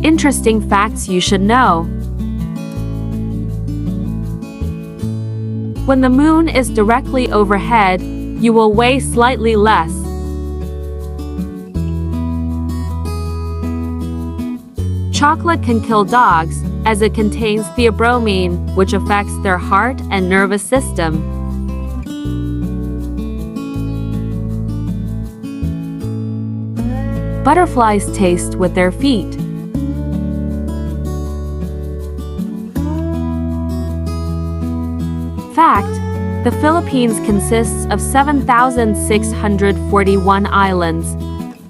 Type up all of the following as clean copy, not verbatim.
Interesting facts you should know. When the moon is directly overhead, you will weigh slightly less. Chocolate can kill dogs, as it contains theobromine, which affects their heart and nervous system. Butterflies taste with their feet. Fact: the Philippines consists of 7,641 islands.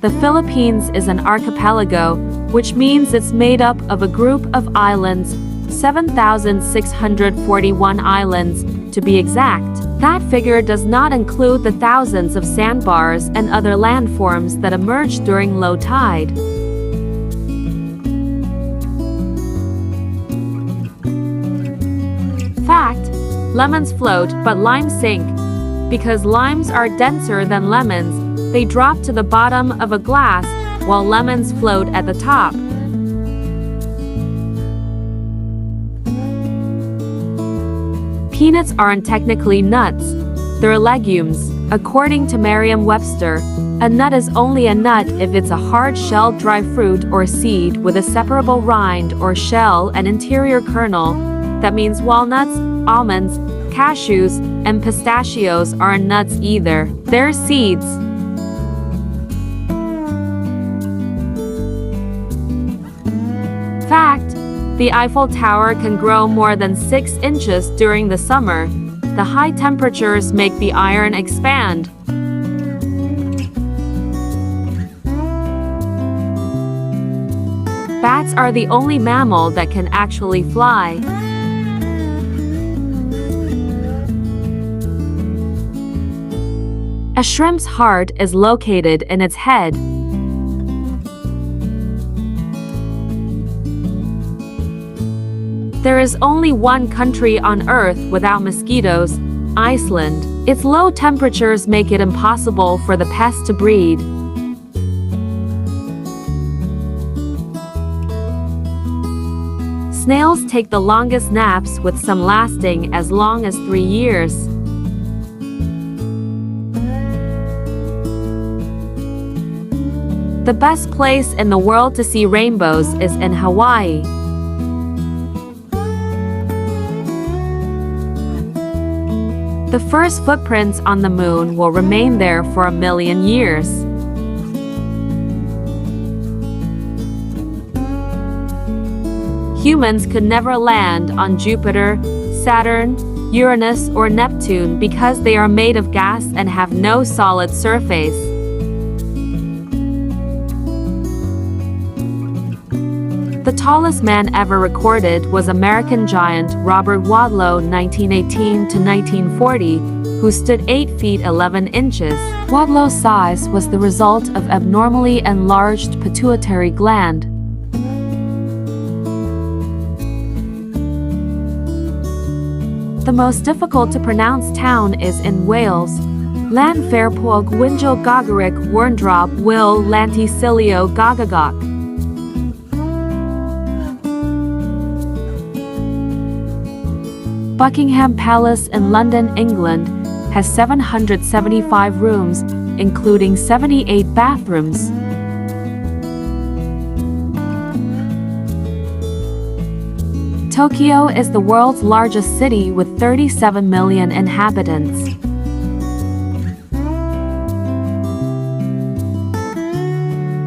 The Philippines is an archipelago, which means it's made up of a group of islands, 7,641 islands, to be exact. That figure does not include the thousands of sandbars and other landforms that emerge during low tide. Fact: lemons float, but limes sink. Because limes are denser than lemons, they drop to the bottom of a glass, while lemons float at the top. Peanuts aren't technically nuts. They're legumes. According to Merriam-Webster, a nut is only a nut if it's a hard-shelled dry fruit or seed with a separable rind or shell and interior kernel. That means walnuts, almonds, cashews, and pistachios aren't nuts either. They're seeds. Fact: the Eiffel Tower can grow more than 6 inches during the summer. The high temperatures make the iron expand. Bats are the only mammal that can actually fly. A shrimp's heart is located in its head. There is only one country on Earth without mosquitoes: Iceland. Its low temperatures make it impossible for the pest to breed. Snails take the longest naps, with some lasting as long as 3 years. The best place in the world to see rainbows is in Hawaii. The first footprints on the moon will remain there for 1 million years. Humans could never land on Jupiter, Saturn, Uranus, or Neptune because they are made of gas and have no solid surface. The tallest man ever recorded was American giant Robert Wadlow, 1918 to 1940, who stood 8 feet 11 inches. Wadlow's size was the result of abnormally enlarged pituitary gland. The most difficult to pronounce town is in Wales. Llanfairpwll Gwyngyl Gogarich Wrndrop Will Llantysilio Gogagok. Buckingham Palace in London, England, has 775 rooms, including 78 bathrooms. Tokyo is the world's largest city with 37 million inhabitants.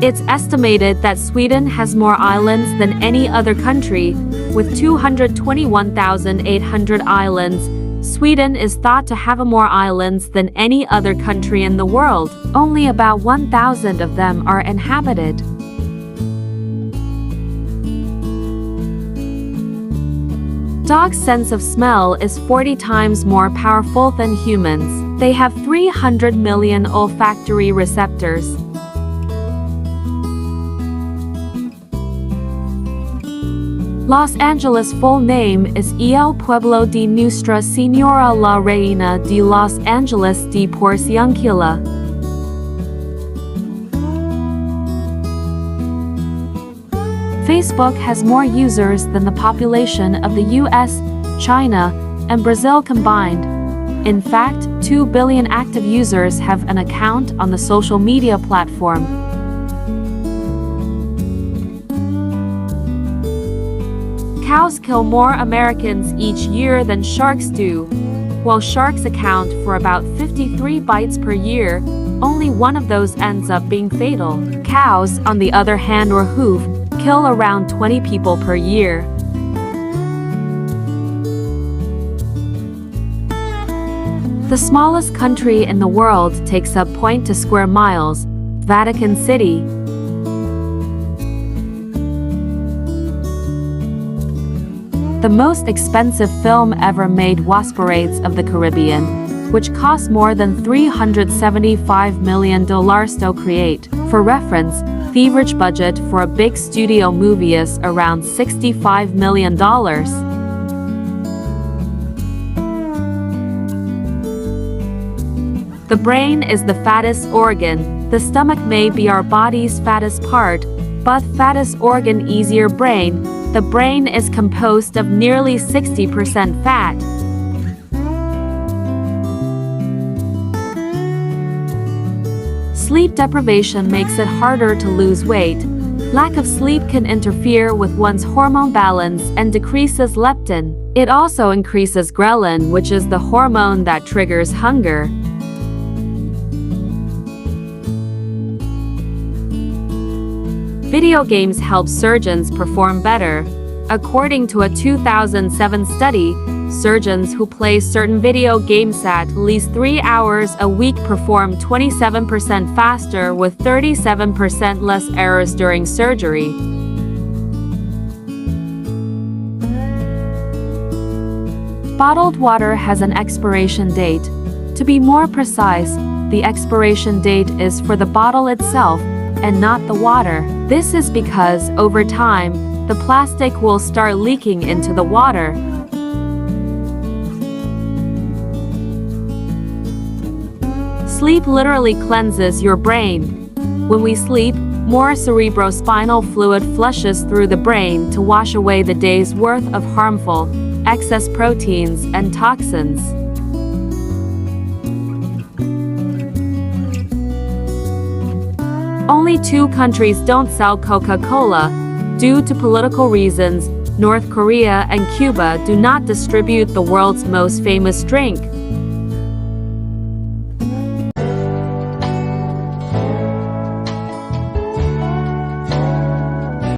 It's estimated that Sweden has more islands than any other country, with 221,800 islands. Sweden is thought to have more islands than any other country in the world. Only about 1,000 of them are inhabited. Dogs' sense of smell is 40 times more powerful than humans. They have 300 million olfactory receptors. Los Angeles' full name is El Pueblo de Nuestra Señora la Reina de Los Angeles de Porciúncula. Facebook has more users than the population of the US, China, and Brazil combined. In fact, 2 billion active users have an account on the social media platform. Cows kill more Americans each year than sharks do. While sharks account for about 53 bites per year, only one of those ends up being fatal. Cows, on the other hand or hoof, kill around 20 people per year. The smallest country in the world takes up 0.2 square miles, Vatican City. The most expensive film ever made was Pirates of the Caribbean, which cost more than $375 million to create. For reference, the average budget for a big studio movie is around $65 million. The brain is the fattest organ. The stomach may be our body's fattest part, but fattest organ is your brain. The brain is composed of nearly 60% fat. Sleep deprivation makes it harder to lose weight. Lack of sleep can interfere with one's hormone balance and decreases leptin. It also increases ghrelin, which is the hormone that triggers hunger. Video games help surgeons perform better. According to a 2007 study, surgeons who play certain video games at least 3 hours a week perform 27% faster with 37% less errors during surgery. Bottled water has an expiration date. To be more precise, the expiration date is for the bottle itself and not the water. This is because, over time, the plastic will start leaking into the water. Sleep literally cleanses your brain. When we sleep, more cerebrospinal fluid flushes through the brain to wash away the day's worth of harmful, excess proteins and toxins. Only 2 countries don't sell Coca-Cola. Due to political reasons, North Korea and Cuba do not distribute the world's most famous drink.